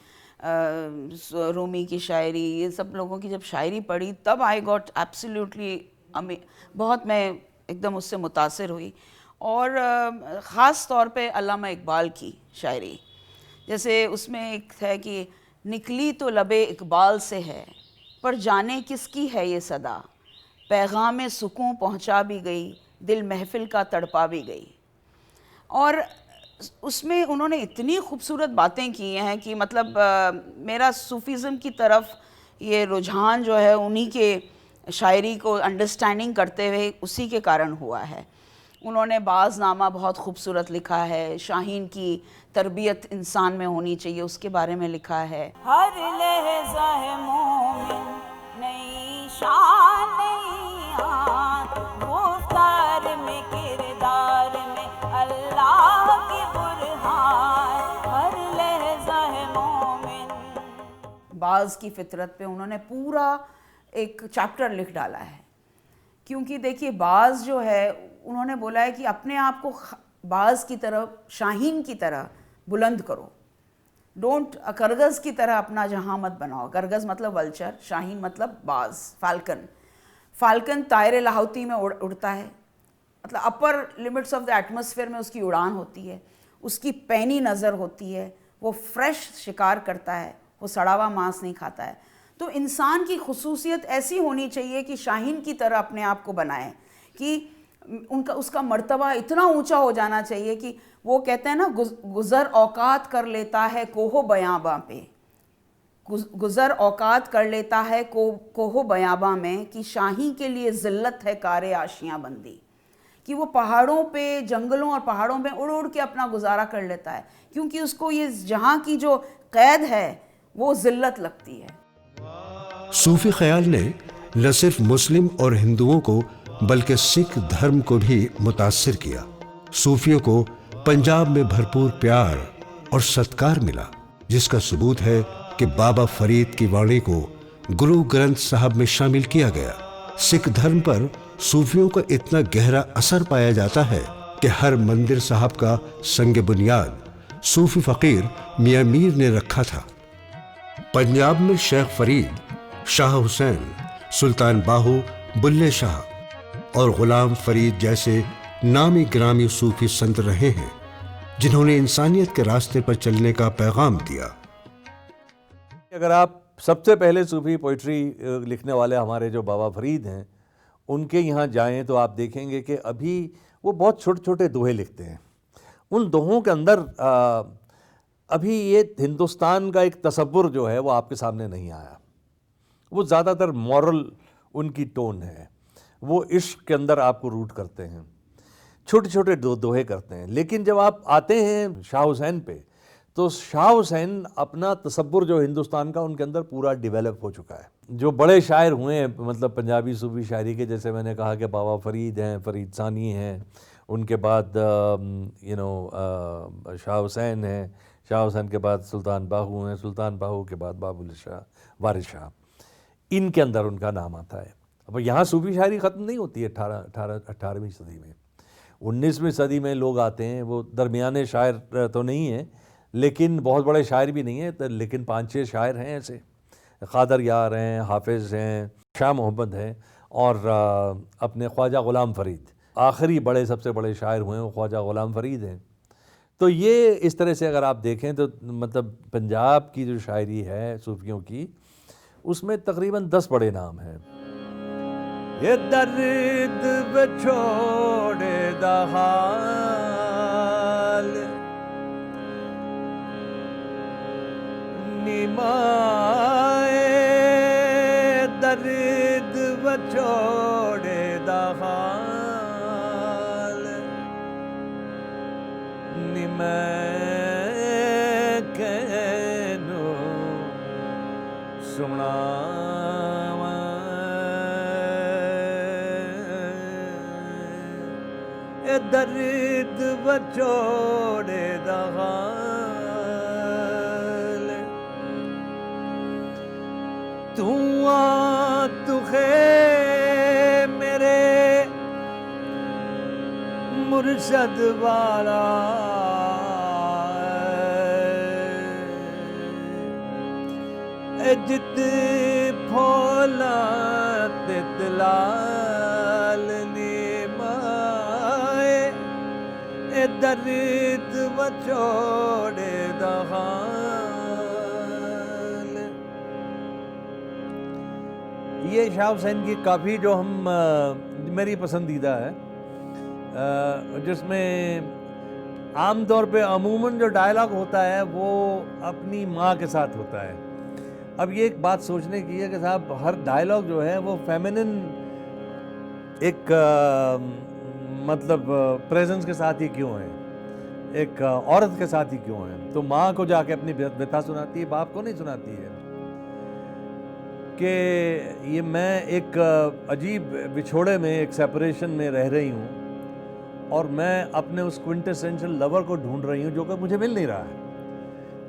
रूमी की शायरी, ये सब लोगों की जब शायरी पढ़ी तब आई गॉट एब्सोल्युटली बहुत मैं एकदम उससे मुतासिर हुई। और ख़ास तौर पे अल्लामा इकबाल की शायरी, जैसे उसमें एक है कि निकली तो लबे इकबाल से है, पर जाने किसकी है ये सदा, पैगाम सुकून पहुंचा भी गई, दिल महफिल का तड़पा भी गई। और उसमें उन्होंने इतनी खूबसूरत बातें की हैं कि मतलब मेरा सूफीज़म की तरफ ये रुझान जो है उन्हीं के शायरी को अंडरस्टैंडिंग करते हुए उसी के कारण हुआ है। उन्होंने बाज़नामा बहुत खूबसूरत लिखा है, शाहीन की तरबियत इंसान में होनी चाहिए उसके बारे में लिखा है। हर लहज़ा है मोमिन नई शान नई आन, गुफ्तार में किरदार में अल्लाह की बुरहान, हर लहज़ा है मोमिन। बाज़ की फितरत पे उन्होंने पूरा एक चैप्टर लिख डाला है, क्योंकि देखिए बाज़ जो है उन्होंने बोला है कि अपने आप को बाज़ की तरह, शाहीन की तरह बुलंद करो, डोंट करगज़ की तरह अपना जहाँ मत बनाओ। करगज़ मतलब वल्चर, शाहीन मतलब बाज़, फाल्कन। फाल्कन तायर लाहौती में उड़ता है, मतलब अपर लिमिट्स ऑफ द एटमॉस्फेयर में उसकी उड़ान होती है, उसकी पैनी नज़र होती है, वो फ्रेश शिकार करता है, वो सड़ा हुआ मांस नहीं खाता है। तो इंसान की खुसूसियत ऐसी होनी चाहिए कि शाहीन की तरह अपने आप को बनाए, कि उसका मर्तबा इतना ऊंचा हो जाना चाहिए कि वो कहते हैं ना, गुज़र औकात कर लेता है कोहो बयाबा पे, गुज़र औकात कर लेता है कोहो बयाबा में, कि शाही के लिए ज़िल्लत है कारे आशियाँ बंदी, कि वो पहाड़ों पे, जंगलों और पहाड़ों में उड़ उड़ के अपना गुजारा कर लेता है, क्योंकि उसको ये जहाँ की जो कैद है वो ज़िल्लत लगती है। सूफी ख्याल ने न सिर्फ मुस्लिम और हिंदुओं को बल्कि सिख धर्म को भी मुतासिर किया। सूफियों को पंजाब में भरपूर प्यार और सत्कार मिला, जिसका सबूत है कि बाबा फरीद की वाणी को गुरु ग्रंथ साहब में शामिल किया गया। सिख धर्म पर सूफियों का इतना गहरा असर पाया जाता है कि हर मंदिर साहब का संग बुनियाद सूफी फकीर मियां मीर ने रखा था। पंजाब में शेख फरीद, शाह हुसैन, सुल्तान बाहू, बुल्ले शाह और गुलाम फरीद जैसे नामी ग्रामी सूफी संत रहे हैं, जिन्होंने इंसानियत के रास्ते पर चलने का पैगाम दिया। अगर आप सबसे पहले सूफी पोइट्री लिखने वाले हमारे जो बाबा फरीद हैं, उनके यहाँ जाएं तो आप देखेंगे कि अभी वो बहुत छोटे छोटे दोहे लिखते हैं। उन दोहों के अंदर अभी ये हिंदुस्तान का एक तसव्वुर जो है वो आपके सामने नहीं आया। वो ज़्यादातर मॉरल उनकी टोन है, वो इश्क के अंदर आपको रूट करते हैं, छोटे छोटे दोहे करते हैं। लेकिन जब आप आते हैं शाह हुसैन पे, तो शाह हुसैन अपना तसव्वुर जो हिंदुस्तान का उनके अंदर पूरा डेवलप हो चुका है। जो बड़े शायर हुए हैं मतलब पंजाबी सूफी शायरी के, जैसे मैंने कहा कि बाबा फरीद हैं, फरीद सानी हैं, उनके बाद शाह हुसैन हैं, शाह हुसैन के बाद सुल्तान बाहू हैं, सुल्तान बाहू के बाद बाबुल शाह, वारिस शाह, इनके अंदर उनका नाम आता है। अब यहाँ सूफी शायरी ख़त्म नहीं होती है 18वीं सदी में। 19वीं सदी में लोग आते हैं, वो दरमियाने शायर तो नहीं हैं लेकिन बहुत बड़े शायर भी नहीं है, लेकिन 5-6 शायर हैं ऐसे, क़ादर यार हैं, हाफिज़ हैं, शाह मोहम्मद हैं और अपने ख्वाजा ग़ुलाम फ़रीद, आखिरी बड़े सबसे बड़े शायर हुए हैं वो ख्वाजा ग़ुलाम फ़रीद हैं। तो ये इस तरह से अगर आप देखें तो मतलब पंजाब की जो शायरी है सूफियों की, उसमें तकरीबन 10 बड़े नाम हैं। ये दर्द बछोड़े दा हाल निमाए, दर्द बछोड़े दा हाल निमै कैनो सुनावा, ए दर्द बछोड़े दा हाल तू आ तुखे मेरे मुर्शद वाला, जित फौला तितलाल निमाए, ए दर्द बछोड़े दा हाल। ये शाह हुसैन की काफ़ी जो हम मेरी पसंदीदा है, जिसमें आम तौर पे अमूमन जो डायलॉग होता है वो अपनी माँ के साथ होता है। अब ये एक बात सोचने की है कि साहब हर डायलॉग जो है वो फेमिनिन एक मतलब प्रेजेंस के साथ ही क्यों है, एक औरत के साथ ही क्यों है। तो माँ को जाके अपनी व्यथा सुनाती है, बाप को नहीं सुनाती है कि ये मैं एक अजीब बिछोड़े में, एक सेपरेशन में रह रही हूँ और मैं अपने उस क्विंटेसेंशियल लवर को ढूंढ रही हूँ जो कि मुझे मिल नहीं रहा है।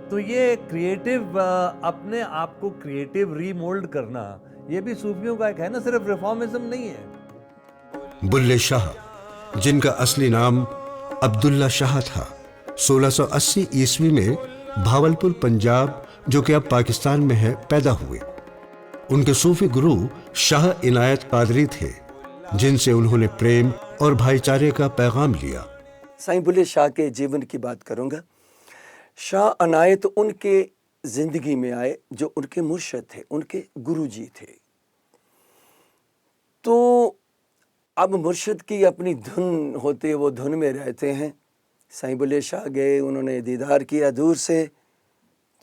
तो ये क्रिएटिव, अपने आप को क्रिएटिव रीमोल्ड करना, ये भी सूफियों का एक है ना, सिर्फ रिफॉर्मिज्म नहीं है। बुल्ले शाह, जिनका असली नाम अब्दुल्ला शाह था, 1680 ईस्वी में भावलपुर पंजाब, जो कि अब पाकिस्तान में है, पैदा हुए। उनके सूफी गुरु शाह इनायत कादरी थे, जिनसे उन्होंने प्रेम और भाईचारे का पैगाम लिया। साईं बुल्ले शाह के जीवन की बात करूँगा। शाह अनायत उनके ज़िंदगी में आए जो उनके मुर्शद थे, उनके गुरुजी थे। तो अब मुर्शद की अपनी धुन होती है, वो धुन में रहते हैं। साईं बुल्ले शाह गए, उन्होंने दीदार किया दूर से,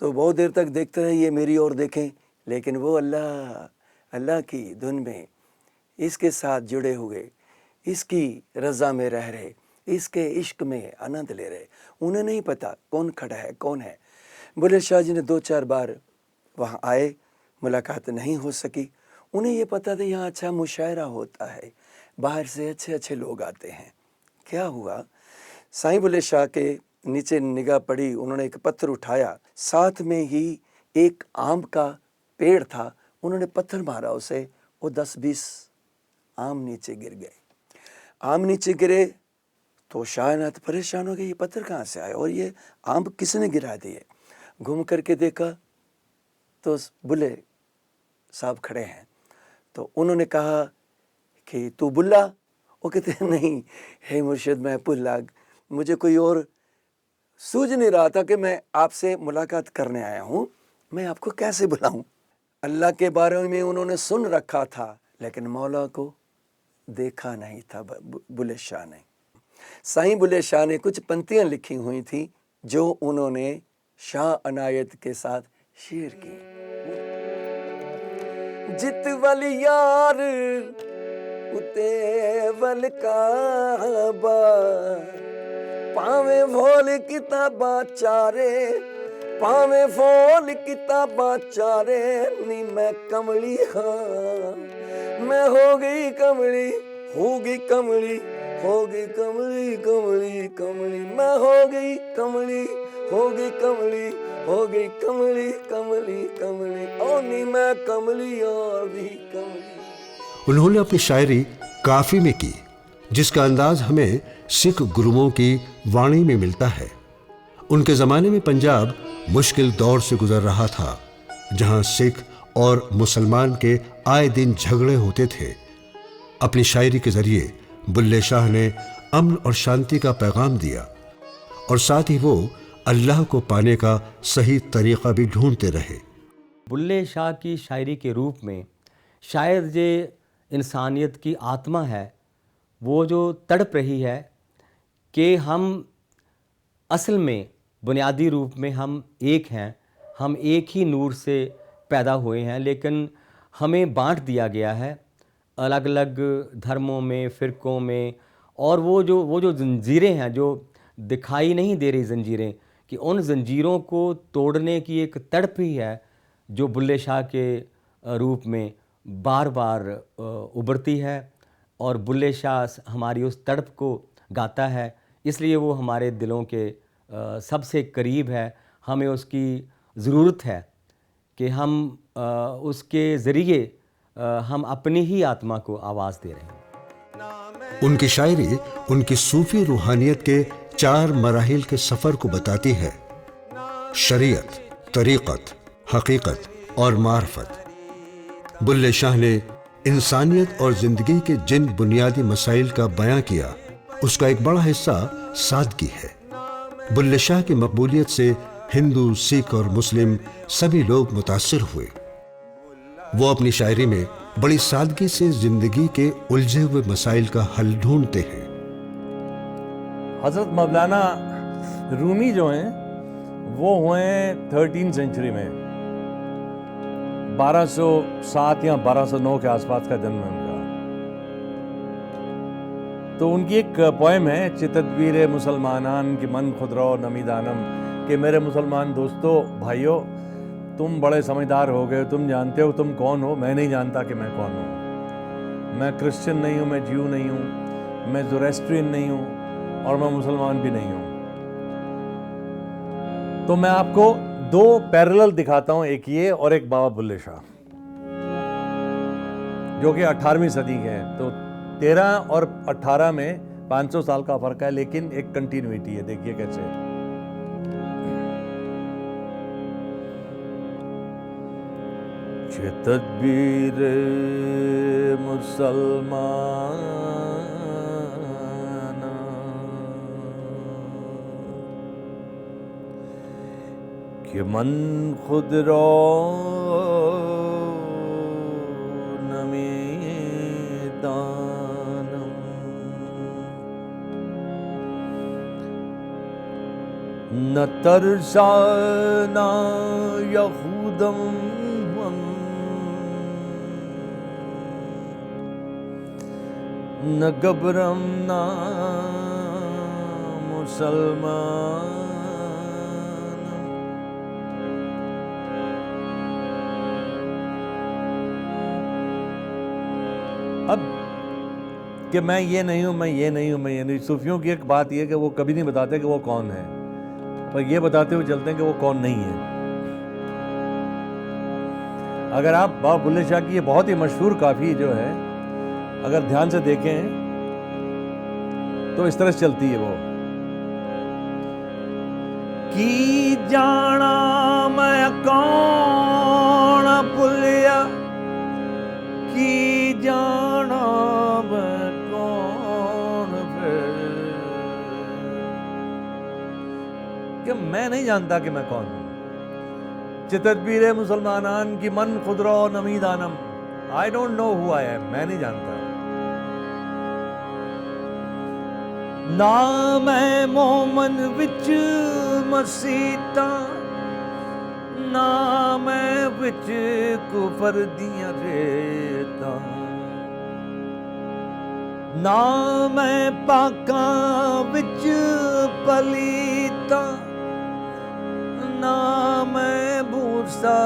तो बहुत देर तक देखते रहे ये मेरी ओर देखें, लेकिन वो अल्लाह की धुन में इसके साथ जुड़े हुए, इसकी रज़ा में रह रहे, इसके इश्क में आनंद ले रहे। उन्हें नहीं पता कौन खड़ा है कौन है। बुल्ले शाह जी ने 2-4 बार वहाँ आए, मुलाकात नहीं हो सकी। उन्हें ये पता था यहाँ अच्छा मुशायरा होता है, बाहर से अच्छे अच्छे लोग आते हैं। क्या हुआ, साईं बुल्ले शाह के नीचे निगाह पड़ी, उन्होंने एक पत्थर उठाया, साथ में ही एक आम का पेड़ था, उन्होंने पत्थर मारा उसे, वो 10-20 आम नीचे गिर गए। आम नीचे गिरे तो शाहनाथ परेशान हो गए, ये पत्थर कहाँ से आए और ये आम किसने गिरा दिए। घूम करके देखा तो बुल्ले साहब खड़े हैं। तो उन्होंने कहा कि तू बुल्ला? वो कहते नहीं, हे मुर्शिद मैं बुल्ला, मुझे कोई और सूझ नहीं रहा था कि मैं आपसे मुलाकात करने आया हूँ, मैं आपको कैसे बुलाऊं। अल्लाह के बारे में उन्होंने सुन रखा था, लेकिन मौला को देखा नहीं था बुल्ले शाह ने। साईं बुल्ले शाह ने कुछ पंक्तियाँ लिखी हुई थी जो उन्होंने शाह अनायत के साथ शेयर की। जित वल यार उते वल काबा, पावे भोल किताबा चारे, पावे फूल किताबा चारे, नी मैं कमली हाँ, मैं हो गई कमली, हो गई कमली, हो गई कमली कमली कमली, मैं हो गई कमली, हो गई कमली, हो गई कमली कमली कमली, ओनी मैं कमली और भी कमली। उन्होंने अपनी शायरी काफी में की, जिसका अंदाज हमें सिख गुरुओं की वाणी में मिलता है। उनके ज़माने में पंजाब मुश्किल दौर से गुजर रहा था, जहां सिख और मुसलमान के आए दिन झगड़े होते थे। अपनी शायरी के जरिए बुल्ले शाह ने अमन और शांति का पैगाम दिया और साथ ही वो अल्लाह को पाने का सही तरीक़ा भी ढूंढते रहे। बुल्ले शाह की शायरी के रूप में शायद ये इंसानियत की आत्मा है, वो जो तड़प रही है कि हम असल में बुनियादी रूप में हम एक हैं, हम एक ही नूर से पैदा हुए हैं, लेकिन हमें बांट दिया गया है अलग अलग धर्मों में, फ़िरक़ों में। और वो जो जंजीरें हैं, जो दिखाई नहीं दे रही जंजीरें, कि उन जंजीरों को तोड़ने की एक तड़प ही है जो बुल्ले शाह के रूप में बार बार उभरती है। और बुल्ले शाह हमारी उस तड़प को गाता है, इसलिए वो हमारे दिलों के सबसे करीब है। हमें उसकी ज़रूरत है कि हम उसके ज़रिए हम अपनी ही आत्मा को आवाज़ दे रहे हैं। उनकी शायरी उनकी सूफी रूहानियत के 4 मराहिल के सफ़र को बताती है: शरीयत, तरीक़त, हकीकत और मार्फत। बुल्ले शाह ने इंसानियत और ज़िंदगी के जिन बुनियादी मसाइल का बयां किया, उसका एक बड़ा हिस्सा सादगी है। बुल्ले शाह की मकबूलियत से हिंदू, सिख और मुस्लिम सभी लोग मुतासिर हुए। वो अपनी शायरी में बड़ी सादगी से जिंदगी के उलझे हुए मसाइल का हल ढूंढते हैं। हज़रत मौलाना रूमी जो हैं वो हुए हैं 13वीं सेंचुरी में, 1207 या 1209 के आसपास का जन्म है उनका। तो उनकी एक पोएम है, चितदबीर मुसलमानान की मन खुदरो नमीदानम, कि मेरे मुसलमान दोस्तों, भाइयों, तुम बड़े समझदार हो गए, तुम जानते हो तुम कौन हो, मैं नहीं जानता कि मैं कौन हूँ। मैं क्रिश्चियन नहीं हूँ, मैं ज्यू नहीं हूँ, मैं ज़ोरेस्ट्रियन नहीं हूँ और मैं मुसलमान भी नहीं हूँ। तो मैं आपको 2 पैरेलल दिखाता हूँ, एक ये और एक बाबा बुल्ले शाह, जो कि 18वीं सदी के हैं। तो 13 और 18 में 500 साल का फ़र्क है, लेकिन एक कंटिन्यूटी है। देखिए कैसे। तदबीर मुसलमान कि मन खुद रो नमी दानम न तरसा न यहूदम न गबरम न मुसलमान। अब कि मैं ये नहीं हूँ, मैं ये नहीं हूँ, मैं ये नहीं। सूफियों की एक बात ये कि वो कभी नहीं बताते कि वो कौन है, पर ये बताते हुए चलते हैं कि वो कौन नहीं है। अगर आप बाबा बुल्ले शाह की ये बहुत ही मशहूर काफ़ी जो है अगर ध्यान से देखें तो इस तरह से चलती है वो कि जाना मैं कौन भुलिया कि जाना मैं कौन फिर, कि मैं नहीं जानता कि मैं कौन हूं। चितदबीर मुसलमानान की मन खुदरो नमी दानम, I don't know who I am, मैं नहीं जानता। ना मैं मोमन विच मसीता, ना मैं विच कुफर दियां रेता, ना मैं पाका विच पलीता, ना मैं मूसा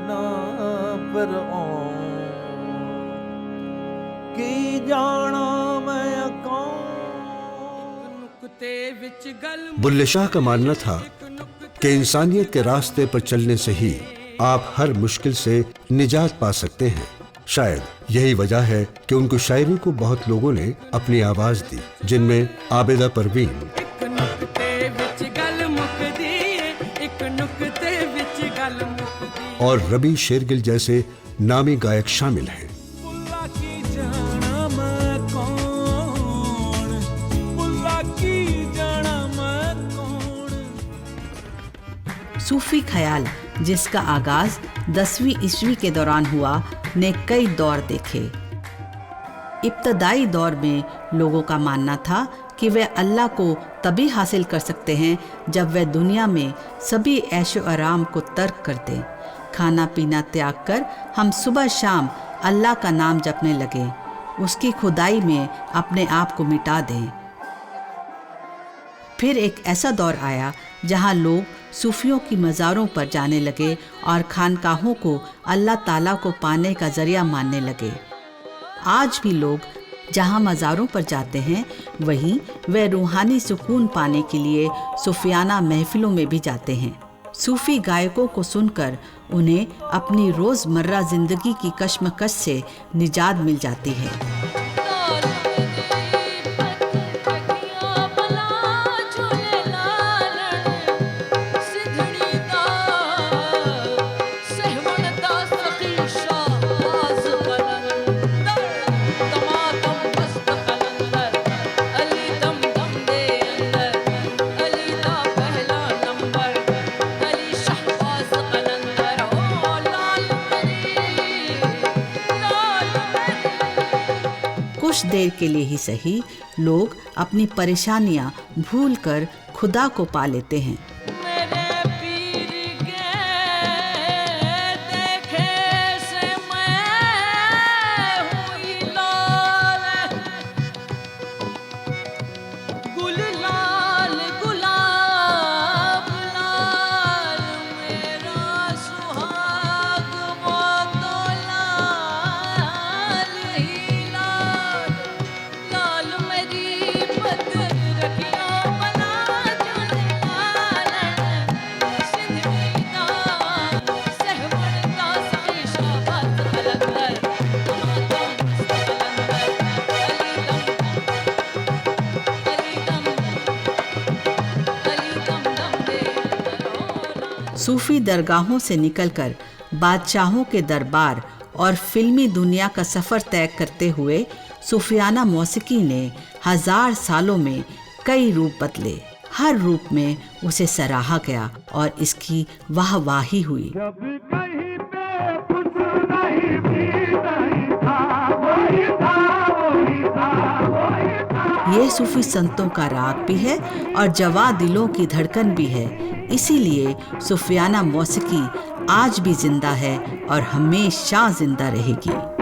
ना फिरऔन, की जाना मैं कौन। बुल्ले शाह का मानना था कि इंसानियत के रास्ते पर चलने से ही आप हर मुश्किल से निजात पा सकते हैं। शायद यही वजह है कि उनको शायरी को बहुत लोगों ने अपनी आवाज दी, जिनमें आबिदा परवीन, और रबी शेरगिल जैसे नामी गायक शामिल हैं। सूफी ख्याल, जिसका आगाज 10वीं ईस्वी के दौरान हुआ, ने कई दौर देखे। इब्तदाई दौर में लोगों का मानना था कि वे अल्लाह को तभी हासिल कर सकते हैं जब वे दुनिया में सभी ऐशो आराम को तर्क कर दें। खाना पीना त्याग कर हम सुबह शाम अल्लाह का नाम जपने लगे, उसकी खुदाई में अपने आप को मिटा दें। फिर एक ऐसा दौर आया जहां लोग सूफियों की मज़ारों पर जाने लगे और खानकाहों को अल्लाह ताला को पाने का जरिया मानने लगे। आज भी लोग जहां मज़ारों पर जाते हैं, वहीं वे रूहानी सुकून पाने के लिए सूफियाना महफिलों में भी जाते हैं। सूफी गायकों को सुनकर उन्हें अपनी रोज़मर्रा ज़िंदगी की कश्मकश से निजात मिल जाती है। कुछ देर के लिए ही सही, लोग अपनी परेशानियां भूलकर खुदा को पा लेते हैं। सूफी दरगाहों से निकलकर बादशाहों के दरबार और फिल्मी दुनिया का सफ़र तय करते हुए सूफियाना मौसीकी ने 1000 सालों में कई रूप बदले। हर रूप में उसे सराहा गया और इसकी वाहवाही हुई। ये सूफी संतों का राग भी है और जवा दिलों की धड़कन भी है। इसीलिए सूफियाना मौसीकी आज भी जिंदा है और हमेशा जिंदा रहेगी।